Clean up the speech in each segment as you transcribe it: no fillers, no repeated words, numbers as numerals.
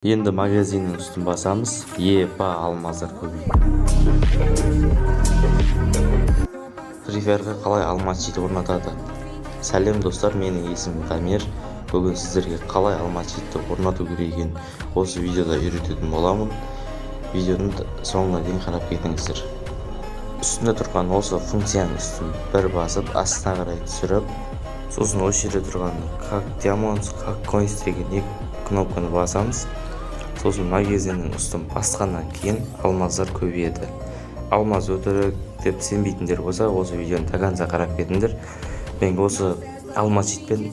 Енді магазиннің үстін басамыз. Епа алмаздар көбейді. Free Fire'ға қалай алмаз читі орнатады? Сәлем достар, менің есімім Дамир. Бүгін сіздерге қалай алмаз читі орнату керегін осы видеода үйрететін боламын. Видеоның соңына дейін қарап кетіңіздер. Үстінде тұрған осы функцияның үстін бір басып, астына қарай түсіріп, сосын осы жерде тұрған как diamonds, как coins деген кнопканы басамыз. Сосын магазиннің үстін басқаннан кейін алмаздар көбейеді. Алмаз өтірік деп сенбейтіндер болса, осы видеоны до конца қарап кетіңдер. Мен осы алмаз читпен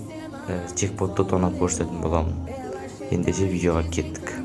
чекпотты тонап көрсететін боламын. Ендеше видеоға кеттік.